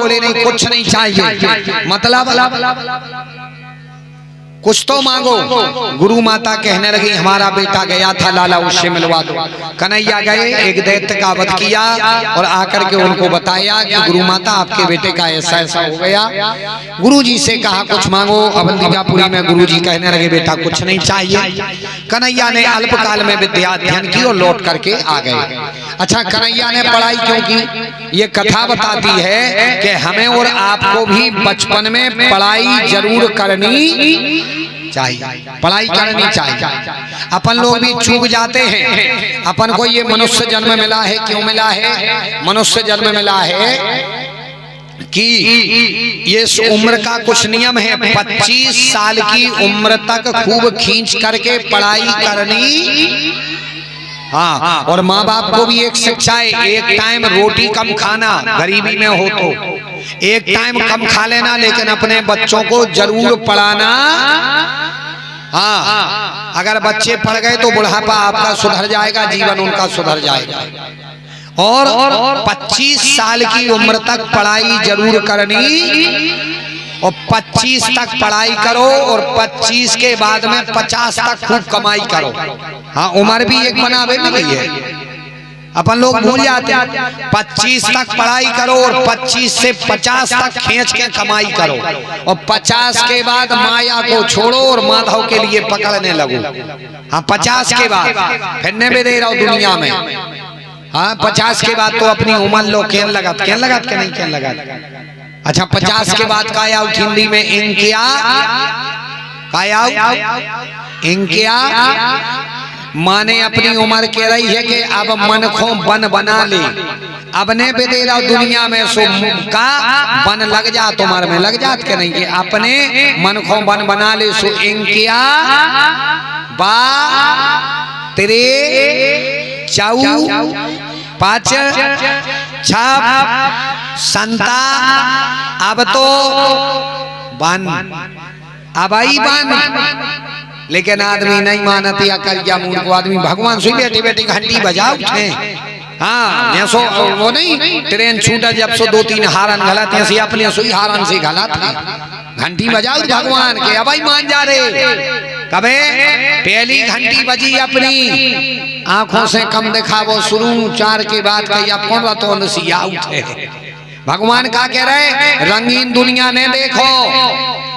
बोले नहीं कुछ नहीं चाहिए, मतलब कुछ तो मांगो। गुरु माता कहने लगी हमारा बेटा गया था लाला, उससे मिलवा दो। कन्हैया गए, एक दैत्य का वध किया और आकर के उनको बताया कि गुरु माता आपके बेटे का ऐसा ऐसा हो गया। गुरु जी से कहा कुछ मांगो। अवंतिकापुरी में गुरु जी कहने लगे बेटा कुछ नहीं चाहिए। कन्हैया ने अल्पकाल में विद्या अध्ययन की और लौट करके आ गए। अच्छा, कन्हैया ने पढ़ाई क्यों की? ये कथा बताती है कि हमें और आपको भी बचपन में पढ़ाई जरूर करनी चाहिए, पढ़ाई करनी चाहिए। अपन लोग भी चूक जाते हैं। अपन को ये मनुष्य जन्म मिला है, क्यों मिला है? मनुष्य जन्म मिला है कि ये उम्र का कुछ नियम है। 25 साल की उम्र तक खूब खींच करके पढ़ाई करनी। हाँ, और माँ बाप को भी एक शिक्षा है, एक टाइम रोटी कम खाना, गरीबी में हो तो एक टाइम कम खा लेना, लेकिन अपने बच्चों को जरूर पढ़ाना। हाँ, अगर बच्चे पढ़ गए तो बुढ़ापा आपका सुधर जाएगा, जीवन उनका सुधर जाएगा। और 25 साल की उम्र तक पढ़ाई जरूर करनी, और 25 तक पढ़ाई करो और 25 के बाद में 50 तक खूब कमाई करो। हाँ, उम्र भी एक बनावे में गई है, अपन लोग भूल जाते हैं। 25 तक पढ़ाई करो और 25 से 50 तक खींच के कमाई करो, और 50 के बाद माया को छोड़ो और माधव के लिए पकड़ने लगो। हाँ, 50 के बाद फिरने में दे रहा हूँ दुनिया में। हाँ, 50 के बाद तो अपनी उम्र लो, केन लगात के नहीं केन लगात। अच्छा, 50 के बाद काया हिंदी में इंकिया, काया इंकिया माने अपनी उम्र कह रही है कि अब मन को बन बना ले। अब ने भी दे रहा दुनिया में सो का बन लग जा, तुम्हारे में लग जात के नहीं कि अपने मन को बन बना ले। सो इंकिया बा तेरे चाऊ 5 6 संता अब तो बन, अब आई बन। लेकिन आदमी नहीं मानती, अकल क्या मूड को आदमी भगवान सुई बेटी बेटी घंटी बजाओ उठे। हाँ, सो वो नहीं ट्रेन छूटा जब सो 2-3 हारन गलत ऐसी अपने सुई हारन से गलत घंटी बजाओ भगवान के, अब मान जा रे। कबे पहली घंटी बजी अपनी आंखों से कम दिखावो शुरू, 4 के बाद कही अब कौन तो नसिया उठे। भगवान का कह रहे रंगीन दुनिया ने देखो,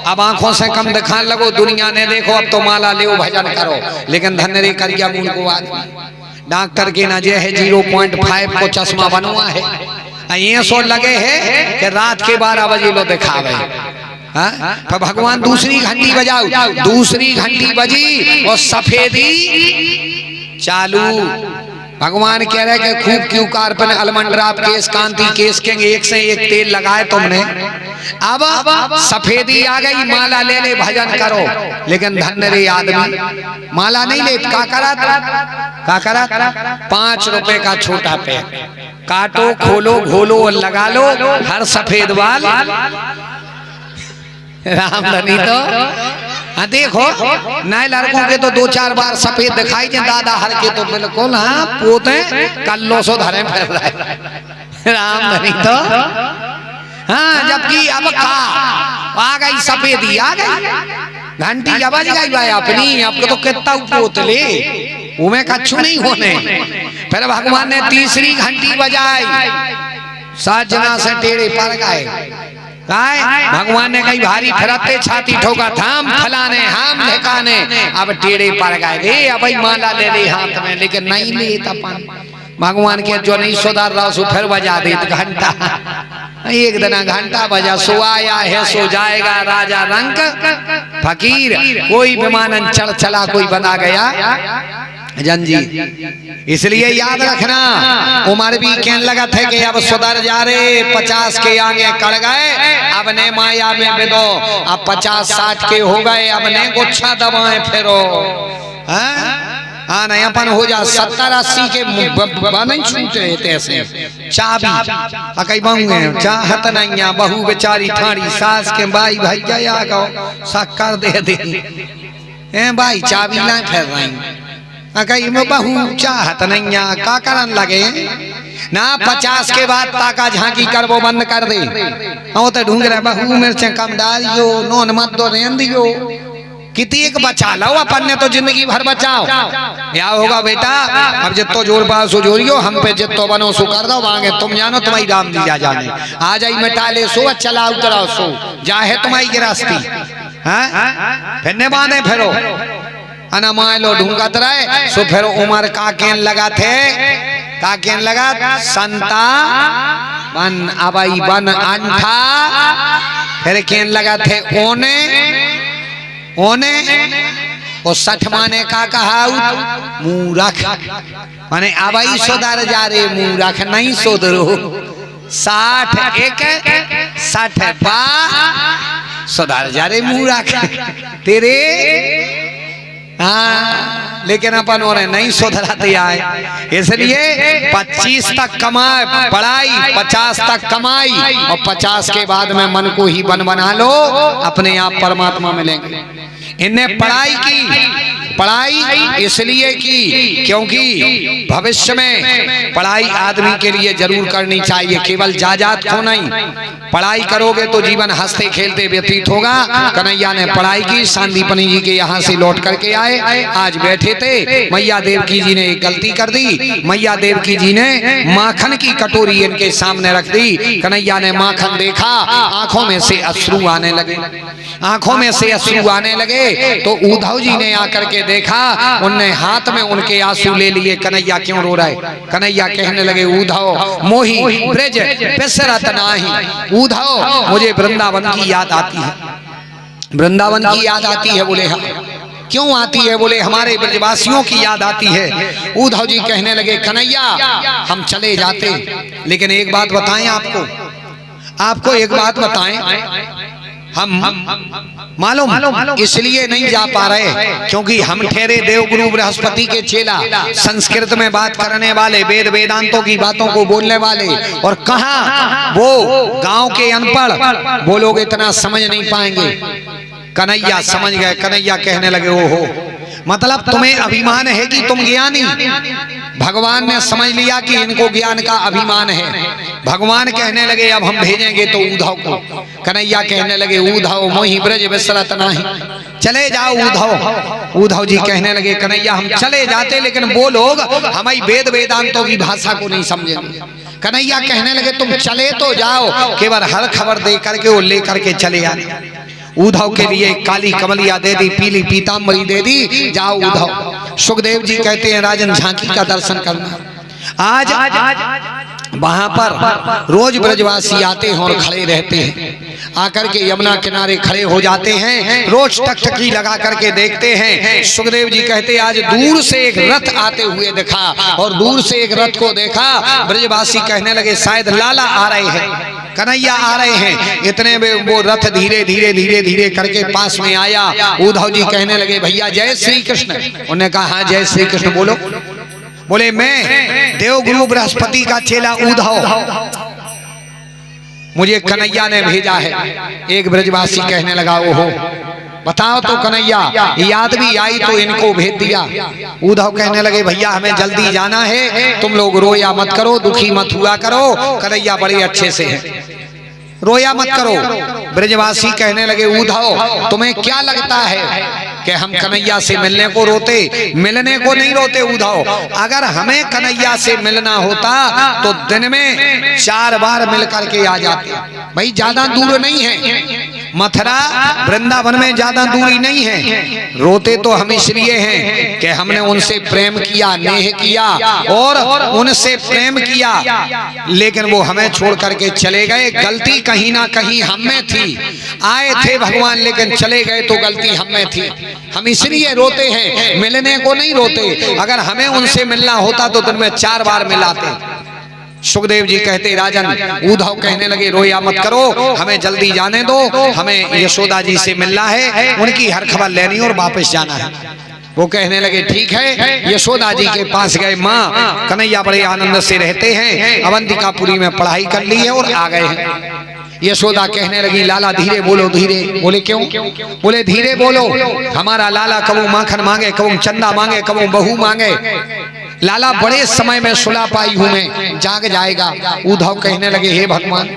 अब आंखों से कम दिखाने लगो, दुनिया ने देखो, अब तो माला ले भजन करो। लेकिन धन्य रे करिया मूल को आदमी डॉक्टर के ना जे है 0.5 को चश्मा बनवा है, ये सो लगे है कि रात के 12 बजे लो दिखावे। तो भगवान दूसरी घंटी बजाओ, दूसरी घंटी बजी और सफेदी चालू। भगवान कह रहे कि खूब क्यों कारपन अलमंडराप केस कांति केस के एक से एक तेल लगाए तुमने, अब सफेदी आ गई, माला ले ले भजन करो। लेकिन धन्य रे आदमी माला नहीं ले, का करा 5 रुपए का छोटा पैक काटो, खोलो, घोलो और लगा लो हर सफेद बाल। राम धनी तो हाँ, देखो नए लड़कों के तो 2-4 बार सफेद दिखाई दे, दादा हर के तो बिल्कुल हाँ पोते कल्लो सो धरे फिर रहे। राम धनी तो हाँ, जबकि अब आ गई सफेदी, आ गई घंटी जब बज गई भाई अपनी, अब तो कितना पोतले उमें कछु नहीं होने। फिर भगवान ने तीसरी घंटी बजाई, 7 जना से टेढ़े पर गए। भगवान ने कही भारी फिरते छाती ठोका, थाम फलाने हम ढकाने, अब टेढ़े पर गए रे, अब माला ले ले हाथ में, लेकिन नहीं ले तपन। भगवान के जो नहीं सुधार रहा सो फिर बजा दे घंटा। एक दिन घंटा बजा, सो आया है सो जाएगा राजा रंग फकीर। कोई विमानन चढ़ चला, कोई बना गया जन जी। इसलिए याद रखना उम्र भी कहने लगा थे कि अब सुधर जा रे, 50 के आगे कड़ गए, अब ने माया में बिदो, अब 50-60 के हो गए, अब ने गुच्छा दबाए फिरो। हाँ नहीं अपन हो जा 70-80 के नहीं छूटे तैसे चाबी कई बहुए चाहत नहीं, बहू बेचारी ठाड़ी सास के भाई भाई गया गो शक्कर दे दे भाई चाबी ना फिर रही कई बहू चाहत नहीं, का करन लगे ना 50 के बाद ताका झांकी कर वो बंद कर दे। वो तो ढूंढ रहे बहू मिर्चें कम डालियो, नोन मत दो रेन दियो, कितनी एक बचा लो, अपन ने तो जिंदगी भर बचाओ। क्या होगा बेटा, अब जितो जोर पाओ सो जोरियो, हम पे जितो बनो सो कर दो, मांगे तुम जानो तुम्हारी राम दीजा जाने, आ जाई मिटा ले सो, चला उतराओ सो, जाहे तुम्हारी गिरस्ती। फिर ने बांधे फिरो अना मान लो ढूंढत रहे सो, फिर उमर का केन लगा थे, का केन लगा संता बन अबई बन अंठा, फिर केन लगा थे ओने ओने, और 60 माने का कहा मूरख, माने अबई सुधर जा रे मूरख नहीं सुधरो, 60 एक 60 बा सुधर जा रे मूरख तेरे। हाँ लेकिन अपन और नहीं सुधराते आए, इसलिए 25 तक कमाए पढ़ाई, 50 तक कमाई, और 50 के बाद में मन को ही बना लो, अपने आप परमात्मा मिलेंगे। इन्हें पढ़ाई की, पढ़ाई इसलिए की क्योंकि भविष्य में पढ़ाई आदमी के लिए जरूर करनी चाहिए, केवल जायदाद को नहीं। पढ़ाई करोगे तो जीवन हंसते खेलते व्यतीत होगा। कन्हैया ने पढ़ाई की, सांदीपनी जी के यहाँ से लौट करके आए, आज बैठे थे, मैया देवकी जी ने एक गलती कर दी, मैया देवकी जी ने माखन की कटोरी इनके सामने रख दी। कन्हैया ने माखन देखा, आंखों में से अश्रु आने लगे, आंखों में से अश्रु आने लगे, तो उद्धव जी ने आकर के देखा, उनने हाथ में उनके आंसू ले लिए। कन्हैया क्यों रो रहा है? कन्हैया कहने लगे उद्धव मोही ब्रज बिसरत नाही, उद्धव मुझे वृंदावन की याद आती है, वृंदावन की याद आती है। बोले हाँ क्यों आती है? बोले हमारे ब्रजवासियों की याद आती है। उद्धव जी कहने लगे कन्हैया हम चले जाते, लेकिन एक बात बताएं आपको, आपको एक बात बताएं, हम मालूम इसलिए नहीं जा पा रहे क्योंकि हम ठहरे देवगुरु बृहस्पति के चेला, संस्कृत में बात करने वाले, वेद वेदांतों की बातों को बोलने वाले, और कहाँ वो गांव के अनपढ़, वो लोग इतना समझ नहीं पाएंगे। कन्हैया समझ गए। कन्हैया कहने लगे ओहो, मतलब तुम्हें अभिमान है कि तुम ज्ञानी। भगवान ने समझ लिया कि इनको ज्ञान का अभिमान है। भगवान कहने लगे अब हम भेजेंगे तो उद्धव को। कन्हैया कहने लगे उद्धव मोहि ब्रज बिसरत नाही, चले जाओ उद्धव। उद्धव जी कहने लगे कन्हैया हम चले जाते, लेकिन वो लोग हमारी वेद वेदांतों की भाषा को नहीं समझेंगे। कन्हैया कहने लगे तुम चले तो जाओ, केवल हर खबर दे करके वो लेकर के चले आए। उद्धव के लिए काली कमलिया दे दी, पीली पीताम्बरी दे दी, जाओ उद्धव। सुखदेव जी कहते हैं राजन झांकी का दर्शन करना। आज वहां पर रोज ब्रजवासी आते हैं और खड़े रहते हैं, आकर के यमुना किनारे खड़े हो जाते हैं, रोज टकटकी लगा करके देखते हैं। सुखदेव जी कहते हैं आज दूर से एक रथ आते हुए देखा, और दूर से एक रथ को देखा, ब्रजवासी कहने लगे शायद लाला आ रहे हैं, कन्हैया आ रहे हैं। इतने में वो रथ धीरे धीरे धीरे धीरे करके पास में आया। उद्धव जी कहने लगे भैया जय श्री कृष्ण। उन्होंने कहा हाँ जय श्री कृष्ण बोलो। बोले मैं देवगुरु बृहस्पति का चेला उद्धव, मुझे कन्हैया ने भेजा है। एक ब्रजवासी कहने लगा ओहो बताओ तो कन्हैया, याद भी आई तो इनको भेज दिया। उद्धव कहने लगे भैया हमें जल्दी जाना है, तुम लोग रोया मत करो, दुखी मत हुआ करो, कन्हैया बड़े अच्छे से है, रोया मत करो। ब्रजवासी कहने लगे उद्धव तुम्हें क्या लगता है कि हम कन्हैया से मिलने को रोते? मिलने को नहीं रोते उद्धव, अगर हमें कन्हैया से मिलना होता तो दिन में 4 बार मिल करके आ जाते। भाई ज्यादा दूर नहीं है, मथुरा वृंदावन में ज्यादा दूरी नहीं है। रोते तो हम इसलिए हैं कि हमने उनसे प्रेम किया, नेह किया और उनसे प्रेम किया, लेकिन वो हमें छोड़ करके चले गए। गलती कहीं ना कहीं हम में थी, आए थे भगवान लेकिन चले गए तो गलती हम में थी। हम इसलिए रोते हैं, मिलने को नहीं रोते। अगर हमें उनसे मिलना होता तो दिन में 4 बार मिलाते। सुखदेव जी कहते राजन, उद्धव कहने लगे रोया मत करो, हमें जल्दी जाने दो, हमें यशोदा जी से मिलना है, उनकी हर खबर लेनी और वापस जाना है। वो कहने लगे ठीक है। यशोदा जी के पास गए। माँ कन्हैया बड़े आनंद से रहते हैं, अवंतिकापुरी में पढ़ाई कर ली है और आ गए हैं। यशोदा कहने लगी लाला धीरे बोलो, धीरे। बोले क्यों? बोले धीरे बोलो, हमारा लाला कबू माखन मांगे, कबू चंदा मांगे, कबू बहू मांगे। लाला बड़े समय में सुला पाई हूं मैं, जाग जाएगा। उद्धव कहने लगे हे भगवान